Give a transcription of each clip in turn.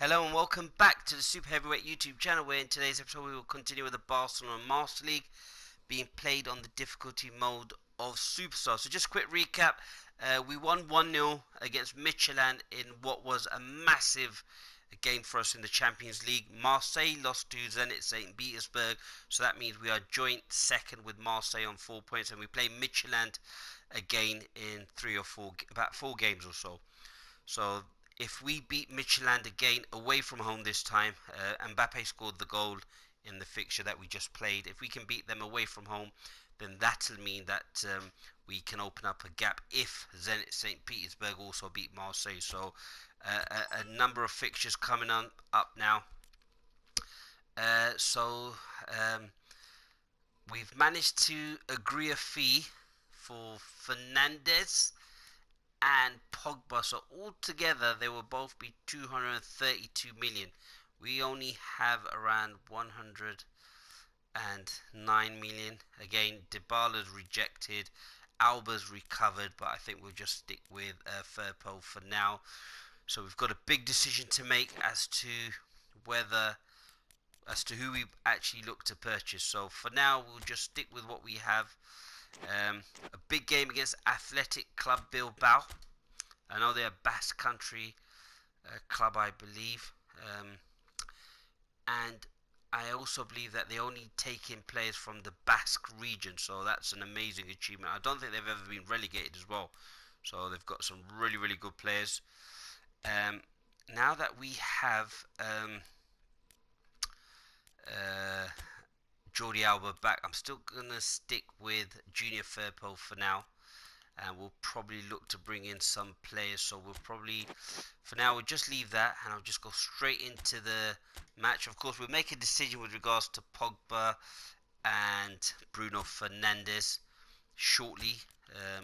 Hello and welcome back to the Super Heavyweight YouTube channel, where in today's episode we will continue with the Barcelona Master League being played on the difficulty mode of Superstar. So just a quick recap, we won 1-0 against Midtjylland in what was a massive game for us in the Champions League. Marseille lost to Zenit St. Petersburg, so that means we are joint second with Marseille on 4 points, and we play Midtjylland again in about 4 games or so. So if we beat Midtjylland again away from home this time, Mbappe scored the goal in the fixture that we just played. If we can beat them away from home, then that'll mean that we can open up a gap if Zenit St. Petersburg also beat Marseille. So a number of fixtures coming on up now. We've managed to agree a fee for Fernandes and Pogba, so altogether they will both be 232 million. We only have around 109 million. Again, Dybala's rejected, Alba's recovered, but I think we'll just stick with Firpo for now. So we've got a big decision to make as to who we actually look to purchase. So for now we'll just stick with what we have. A big game against Athletic Club Bilbao. I know they're a Basque Country club, I believe, and I also believe that they only take in players from the Basque region, so that's an amazing achievement. I don't think they've ever been relegated as well, so they've got some really good players. Now that we have Jordi Alba back, I'm still going to stick with Junior Firpo for now, and we'll probably look to bring in some players. So for now we'll just leave that, and I'll just go straight into the match. Of course, we'll make a decision with regards to Pogba and Bruno Fernandes shortly.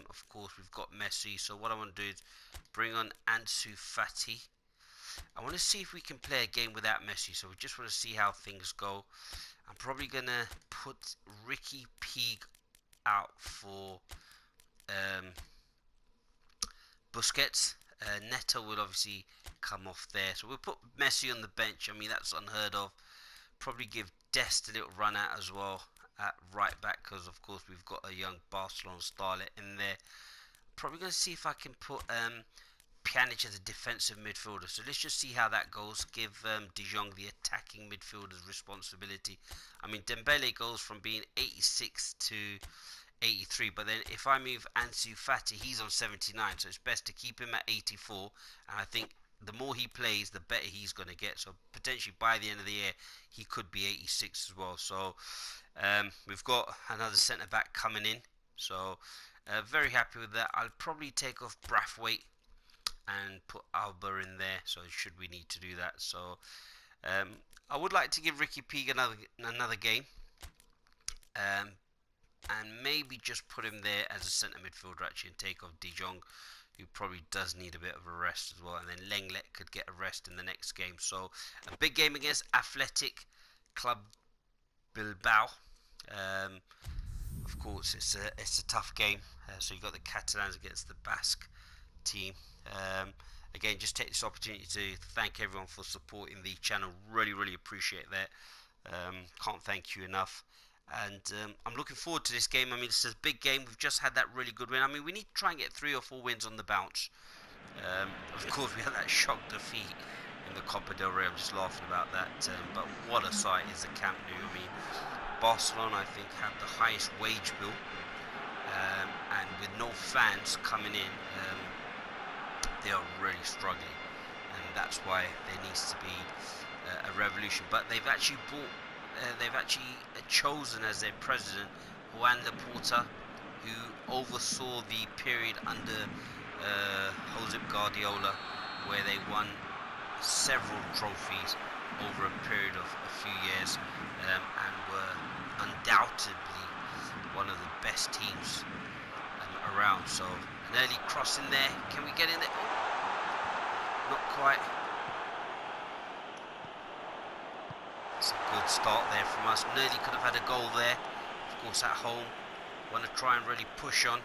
Of course, we've got Messi, so what I want to do is bring on Ansu Fati. I want to see if we can play a game without Messi, so we just want to see how things go. I'm probably going to put Ricky Puig out for Busquets. Neto will obviously come off there, so we'll put Messi on the bench. I mean, that's unheard of. Probably give Dest a little run out as well at right back, because of course we've got a young Barcelona starlet in there. Probably going to see if I can put Pjanic as a defensive midfielder. So let's just see how that goes. Give De Jong the attacking midfielder's responsibility. I mean, Dembele goes from being 86 to 83, but then if I move Ansu Fati, he's on 79, so it's best to keep him at 84, and I think the more he plays, the better he's going to get. So potentially by the end of the year, he could be 86 as well. So we've got another centre back coming in, so very happy with that. I'll probably take off Braithwaite and put Alba in there, so should we need to do that. So I would like to give Ricky Puig another game, and maybe just put him there as a centre midfielder actually, and take off De Jong, who probably does need a bit of a rest as well, and then Lenglet could get a rest in the next game. So a big game against Athletic Club Bilbao. Of course, it's a tough game. So you've got the Catalans against the Basque team. Again, just take this opportunity to thank everyone for supporting the channel. Really appreciate that. Can't thank you enough. And I'm looking forward to this game. I mean, it's a big game. We've just had that really good win. I mean, we need to try and get 3 or 4 wins on the bounce. Of course, we had that shock defeat in the Copa del Rey. I'm just laughing about that. But what a sight is the Camp Nou. I mean, Barcelona, I think, have the highest wage bill. And with no fans coming in, they are really struggling. And that's why there needs to be a revolution. But they've actually chosen as their president Juan Laporta, who oversaw the period under Josep Guardiola, where they won several trophies over a period of a few years, and were undoubtedly one of the best teams around. So an early cross in there. Can we get in there? Oh, not quite. It's a good start there from us. Nearly could have had a goal there. Of course, at home, want to try and really push on.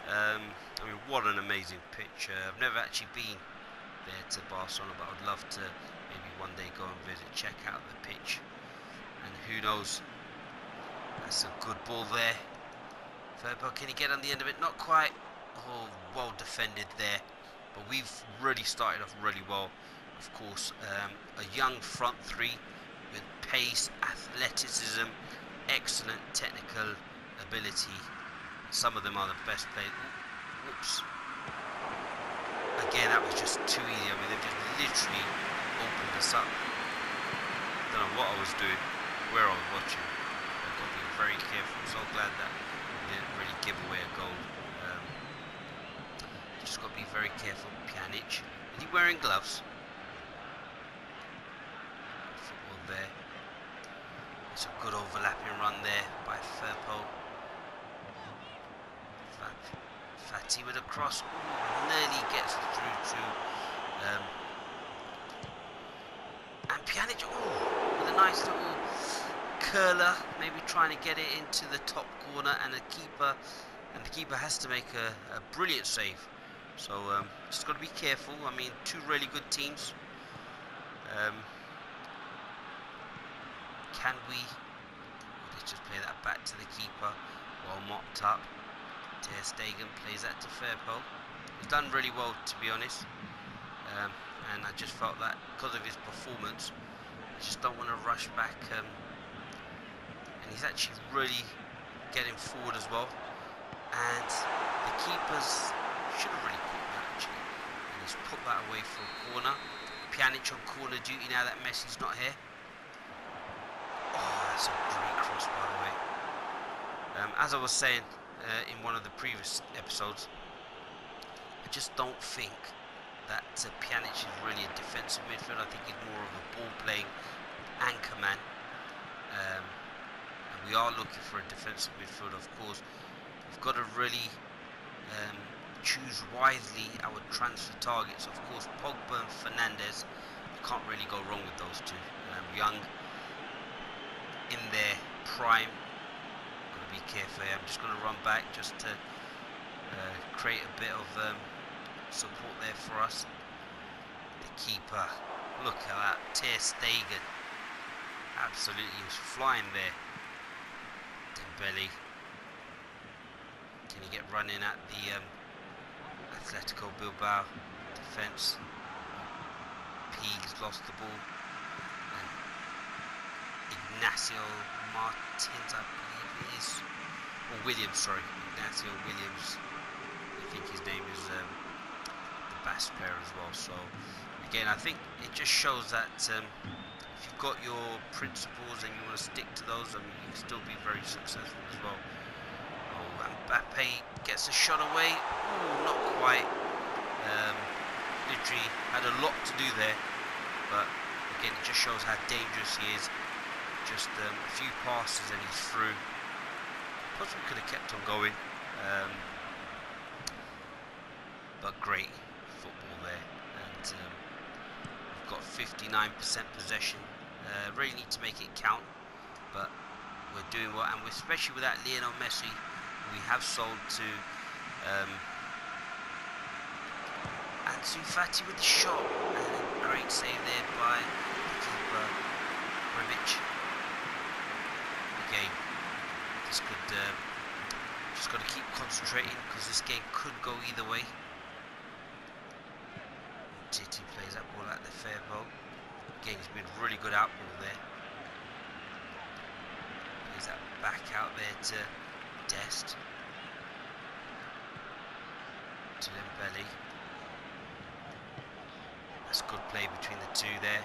I mean, what an amazing pitch. I've never actually been there to Barcelona, but I would love to maybe one day go and visit, check out the pitch, and who knows. That's a good ball there. Verbo, can he get on the end of it? Not quite. Oh, well defended there, but we've really started off really well. Of course, a young front three with pace, athleticism, excellent technical ability. Some of them are the best players. Whoops. Again, that was just too easy. I mean, they've just literally opened us up. Don't know what I was doing, where I was watching. I've got to be very careful. I'm so glad that we didn't really give away a goal. Just got to be very careful. Pjanic. Is he wearing gloves? Football there. It's a good overlapping run there by Firpo. Fati with a cross. Ooh, nearly gets through to and Pjanic, with a nice little curler, maybe trying to get it into the top corner, and the keeper has to make a brilliant save. So just got to be careful. I mean, two really good teams. Can we? Let's just play that back to the keeper, well mopped up. Ter Stegen plays that to Firpo. He's done really well, to be honest. And I just felt that because of his performance, I just don't want to rush back. And he's actually really getting forward as well. And the keepers should have really caught that actually. And he's put that away for a corner. Pjanic on corner duty now that Messi's not here. Oh, that's a great cross, by the way. As I was saying in one of the previous episodes, I just don't think that Pjanic is really a defensive midfielder. I think he's more of a ball-playing anchor man. And we are looking for a defensive midfielder, of course. We've got to really choose wisely our transfer targets. Of course, Pogba and Fernandes, you can't really go wrong with those two. Young, in their prime. Got to be careful here. I'm just going to run back just to create a bit of support there for us. The keeper, look at that, Ter Stegen, absolutely, he was flying there. Dembele, can he get running at the Atletico Bilbao defence? Peague's lost the ball. Ignacio Martins, I believe it is, or Williams, sorry, Ignacio Williams, I think his name is the Basque player as well. So again, I think it just shows that if you've got your principles and you want to stick to those, I mean, you can still be very successful as well. Oh, Mbappe gets a shot away. Ooh, not quite. Literally had a lot to do there, but again, it just shows how dangerous he is. Just a few passes and he's through. Possibly could have kept on going, but great football there. And we've got 59% possession. Really need to make it count, but we're doing well. And especially with that Lionel Messi, we have sold to Ansu Fati with the shot, and a great save there by the keeper, Rebic. Game. This could just got to keep concentrating because this game could go either way. Titi plays that ball at the fair ball. Game's been really good out ball there. Plays that back out there to Dest. To Dembele. That's good play between the two there.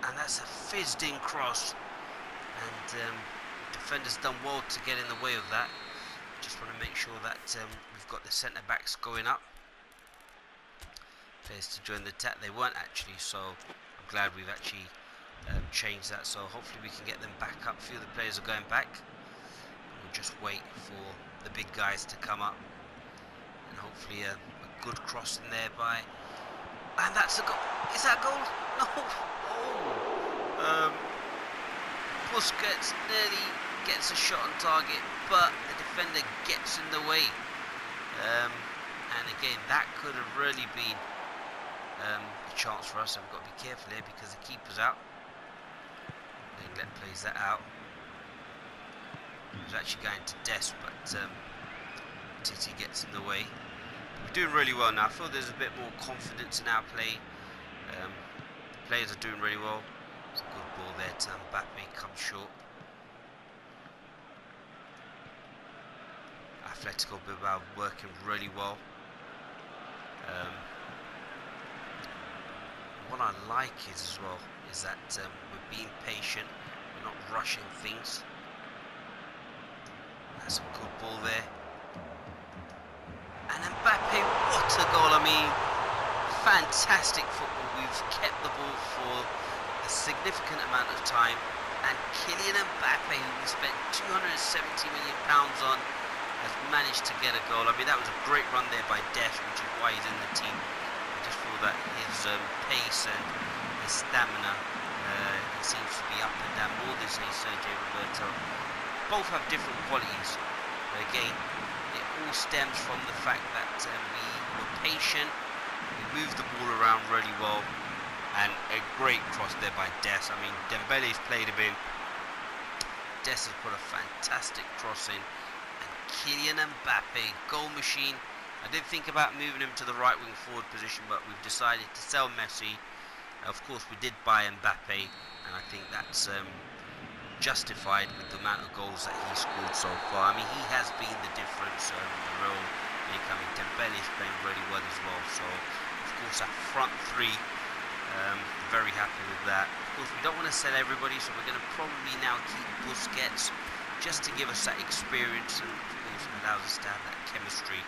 And that's a fizzed-in cross. And defender's done well to get in the way of that. Just want to make sure that we've got the centre backs going up. Players to join the attack. They weren't actually, so I'm glad we've actually changed that. So hopefully we can get them back up. A few of the players are going back. We'll just wait for the big guys to come up. And hopefully a good cross in there by... And that's a goal. Is that a goal? No. Oh. Busquets nearly gets a shot on target, but the defender gets in the way. And again, that could have really been a chance for us, so we've got to be careful here because the keeper's out. Lenglet plays that out. He was actually going to Des, but Titi gets in the way. We're doing really well now. I feel there's a bit more confidence in our play. Players are doing really well. It's a good ball there to Mbappe, comes short. Atletico Bilbao working really well. What I like as well is that we're being patient, we're not rushing things. That's a good ball there. And Mbappe, what a goal! I mean, fantastic football. We've kept the ball for a significant amount of time, and Kylian Mbappe, who we spent £270 million on, has managed to get a goal. I mean, that was a great run there by Des, which is why he's in the team. I just feel that his pace and his stamina, he seems to be up and down more than, say, Sergio Roberto. Both have different qualities. But again, it all stems from the fact that we were patient, we moved the ball around really well, and a great cross there by Des. I mean, Dembele's played him in. Des has put a fantastic cross in. Kylian Mbappe, goal machine. I did think about moving him to the right wing forward position, but we've decided to sell Messi. Of course, we did buy Mbappe, and I think that's justified with the amount of goals that he scored so far. I mean, he has been the difference, the real incoming. Dembele's playing really well as well. So, of course, that front three, very happy with that. Of course, we don't want to sell everybody, so we're going to probably now keep Busquets, just to give us that experience, and of course it allows us to have that chemistry.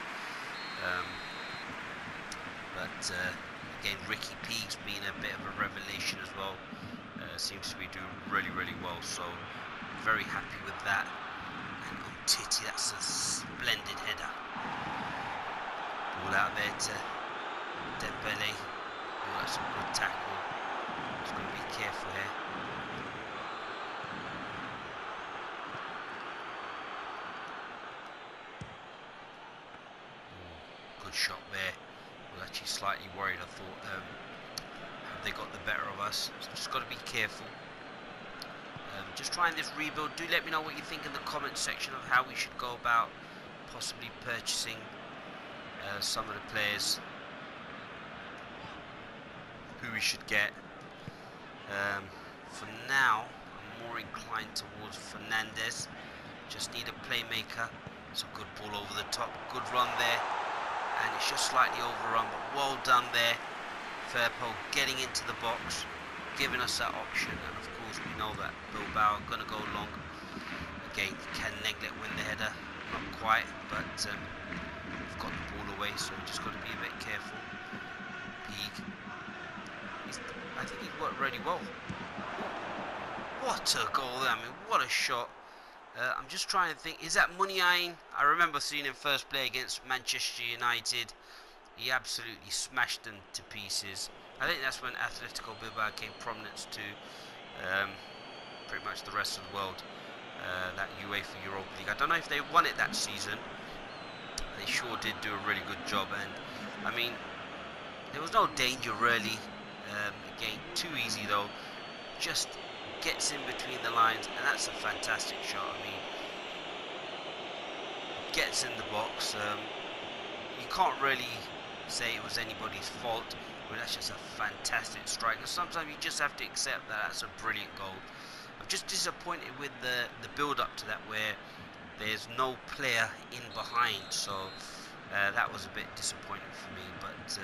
Again, Ricky Peake's been a bit of a revelation as well. Seems to be doing really, really well, so very happy with that. And on Titi, that's a splendid header. Ball out there to Dembele. Oh, that's a good tackle. Just got to be careful here. Good shot there. I was actually slightly worried. I thought have they got the better of us, so just got to be careful. Just trying this rebuild. Do let me know what you think in the comment section of how we should go about possibly purchasing some of the players, who we should get. For now, I'm more inclined towards Fernandes. Just need a playmaker. It's a good ball over the top, good run there. And it's just slightly overrun, but well done there. Firpo getting into the box, giving us that option, and of course we know that Bilbao are going to go long. Again, can Lenglet win the header? Not quite, but we've got the ball away, so we've just got to be a bit careful. Peak. I think he's worked really well. What a goal there, I mean, what a shot. I'm just trying to think, is that Muniain? I remember seeing him first play against Manchester United. He absolutely smashed them to pieces. I think that's when Atletico Bilbao came prominence to pretty much the rest of the world. That UEFA Europa League. I don't know if they won it that season. They sure did do a really good job. And I mean, there was no danger really. Again, too easy though. Just gets in between the lines, and that's a fantastic shot. I mean, gets in the box. You can't really say it was anybody's fault, but that's just a fantastic strike. And sometimes you just have to accept that that's a brilliant goal. I'm just disappointed with the build-up to that, where there's no player in behind. So that was a bit disappointing for me. But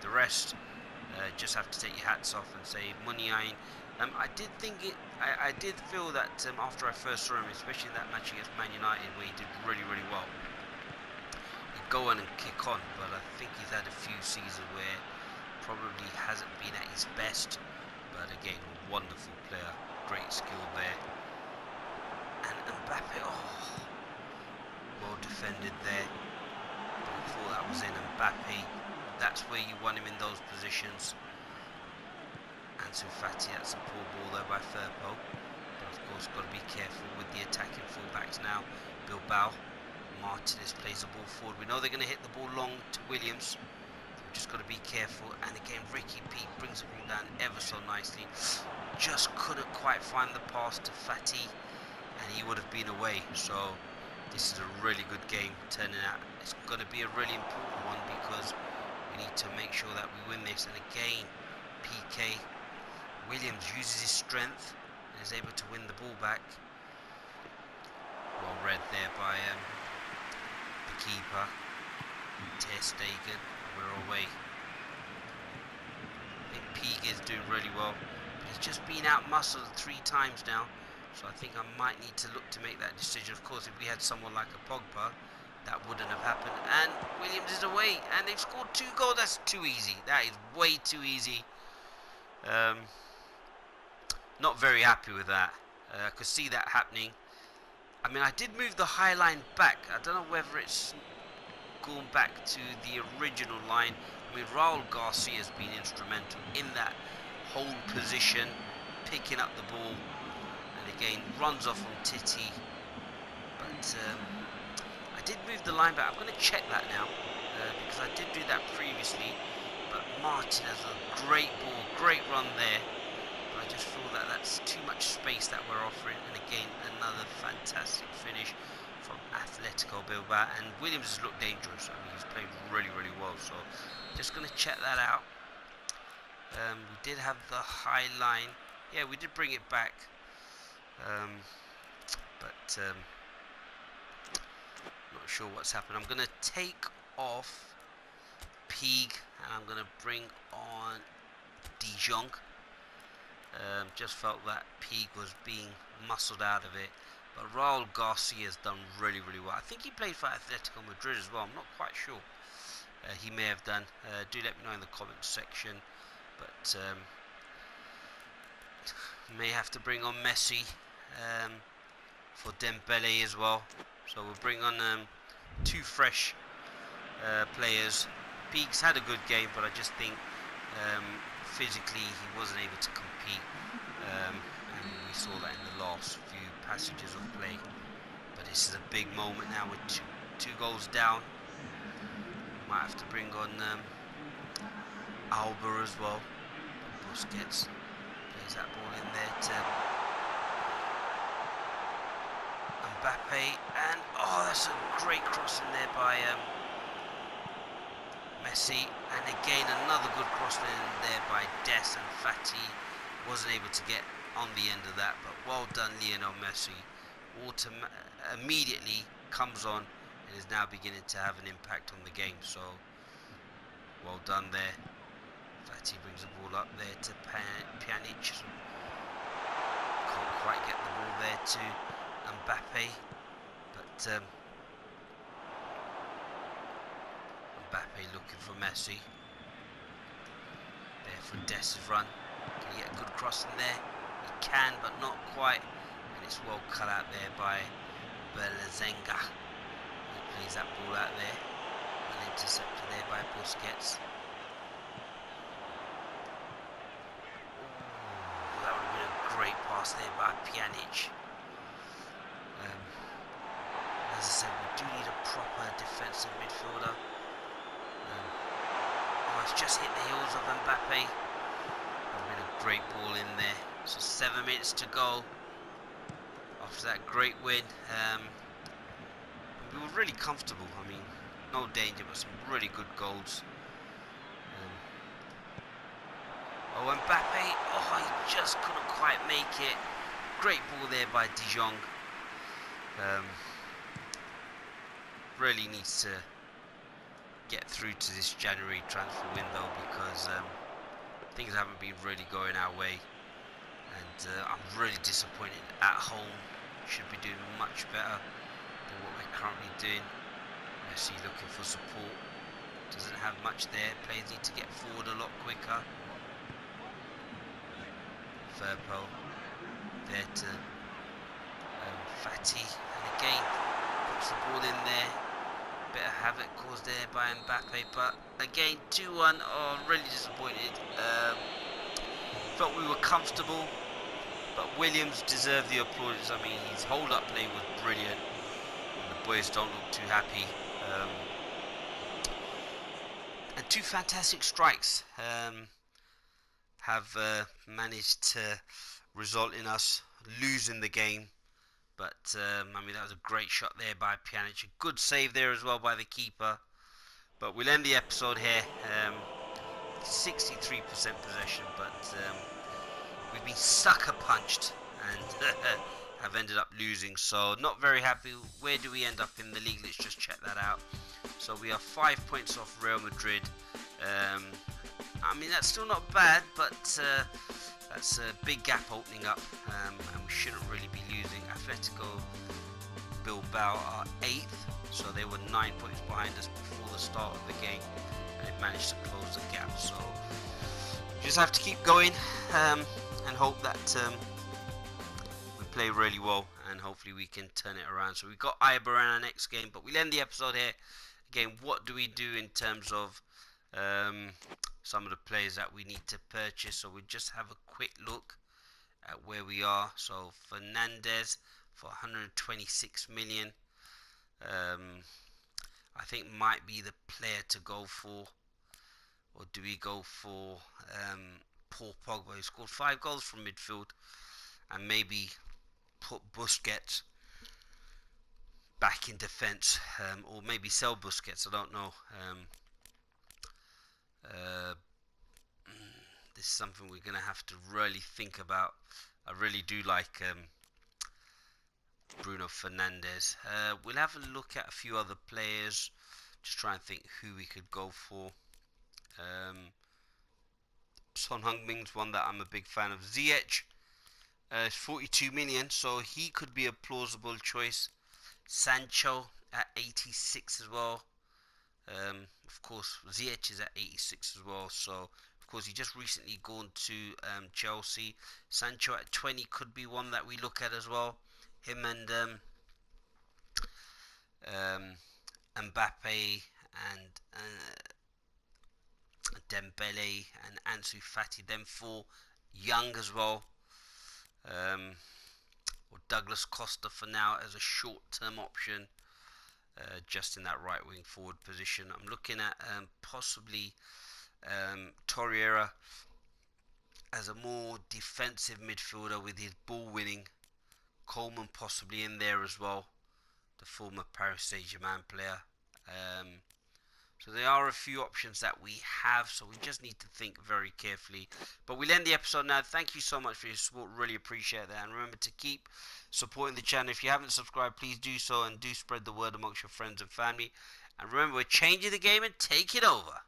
the rest, just have to take your hats off and say Muniain. I did think it. I did feel that after I first saw him, especially in that match against Man United, where he did really, really well, he'd go on and kick on. But I think he's had a few seasons where probably hasn't been at his best. But again, wonderful player, great skill there. And Mbappe, oh, well defended there. But I thought that was in Mbappe. That's where you want him in those positions. Ansu Fati, that's a poor ball there by Firpo. But of course, got to be careful with the attacking fullbacks now. Bilbao, Martinez plays the ball forward. We know they're going to hit the ball long to Williams. just got to be careful. And again, Ricky Peak brings the ball down ever so nicely. Just couldn't quite find the pass to Fatty, and he would have been away. So this is a really good game turning out. It's going to be a really important one because we need to make sure that we win this. And again, PK. Williams uses his strength and is able to win the ball back. Well read there by the keeper. Ter Stegen. We're away. I think Peak is doing really well. But he's just been out-muscled 3 times now. So I think I might need to look to make that decision. Of course, if we had someone like a Pogba, that wouldn't have happened. And Williams is away. And they've scored 2 goals. That's too easy. That is way too easy. Not very happy with that. I could see that happening. I mean, I did move the high line back. I don't know whether it's gone back to the original line. I mean, Raul Garcia has been instrumental in that whole position, picking up the ball, and again runs off on Titi. But I did move the line back. I'm going to check that now because I did do that previously. But Martin has a great ball, great run there. I just feel that that's too much space that we're offering. And again, another fantastic finish from Atletico Bilbao. And Williams has looked dangerous. I mean, he's played really, really well. So just going to check that out. We did have the high line. Yeah, we did bring it back. Not sure what's happened. I'm going to take off Peak and I'm going to bring on De Jong. Just felt that Peak was being muscled out of it. But Raul Garcia has done really, really well. I think he played for Atletico Madrid as well. I'm not quite sure. He may have done. Do let me know in the comments section. But may have to bring on Messi for Dembele as well. So we'll bring on 2 fresh players. Peak's had a good game, but I just think physically he wasn't able to compete, and we saw that in the last few passages of play. But this is a big moment now with two goals down. Might have to bring on Alba as well. Busquets plays that ball in there to Mbappe, and oh, that's a great cross in there by Messi, and again another good cross in there by Des, and Fatty wasn't able to get on the end of that, but well done Lionel Messi. Immediately comes on and is now beginning to have an impact on the game, so well done there. Fatty brings the ball up there to Pjanic. Can't quite get the ball there to Mbappe, but Mbappe looking for Messi. There for Des' run. Can he get a good cross in there? He can, but not quite. And it's well cut out there by Belazenga. He plays that ball out there. Well intercepted there by Busquets. Ooh, that would have been a great pass there by Pjanic. As I said, we do need a proper defensive midfielder. It's just hit the heels of Mbappe. That would have been a great ball in there. So 7 minutes to go after that great win. We were really comfortable. I mean, no danger, but some really good goals. Oh, Mbappe. Oh, he just couldn't quite make it. Great ball there by De Jong. Really needs to get through to this January transfer window because things haven't been really going our way, and I'm really disappointed. At home, should be doing much better than what we're currently doing. Messi looking for support, doesn't have much there. Players need to get forward a lot quicker. Verpo there to Fatty, and again puts the ball in there. Bit of havoc caused there by Mbappe, but again 2-1. Oh, really disappointed. Felt we were comfortable, but Williams deserved the applause. I mean, his hold-up play was brilliant, and the boys don't look too happy. And two fantastic strikes have managed to result in us losing the game. But I mean, that was a great shot there by Pjanic. A good save there as well by the keeper. But we'll end the episode here. 63% possession, but we've been sucker punched and have ended up losing. So not very happy. Where do we end up in the league? Let's just check that out. So we are 5 points off Real Madrid. I mean, that's still not bad, but that's a big gap opening up, and we shouldn't really be losing. Atletico Bilbao are 8th, so they were 9 points behind us before the start of the game, and they've managed to close the gap. So we just have to keep going and hope that we play really well, and hopefully we can turn it around. So we've got Eibar in our next game, but we'll end the episode here. Again, what do we do in terms of some of the players that we need to purchase? So we just have a quick look at where we are. So Fernandes for 126 million, I think might be the player to go for. Or do we go for Paul Pogba, who scored 5 goals from midfield, and maybe put Busquets back in defence, or maybe sell Busquets, I don't know. This is something we're going to have to really think about. I really do like Bruno Fernandes. We'll have a look at a few other players, just try and think who we could go for. Son Heung-min's one that I'm a big fan of. Ziyech, 42 million, so he could be a plausible choice. Sancho at 86 as well. Of course, Ziyech is at 86 as well. So, of course, he just recently gone to Chelsea. Sancho at 20 could be one that we look at as well. Him and Mbappe and Dembele and Ansu Fati, them 4 young as well. Or Douglas Costa for now as a short-term option, just in that right wing forward position. I'm looking at possibly Torreira as a more defensive midfielder with his ball winning. Coleman possibly in there as well, the former Paris Saint-Germain player. So there are a few options that we have, so we just need to think very carefully. But we'll end the episode now. Thank you so much for your support. Really appreciate that. And remember to keep supporting the channel. If you haven't subscribed, please do so, and do spread the word amongst your friends and family. And remember, we're changing the game and take it over.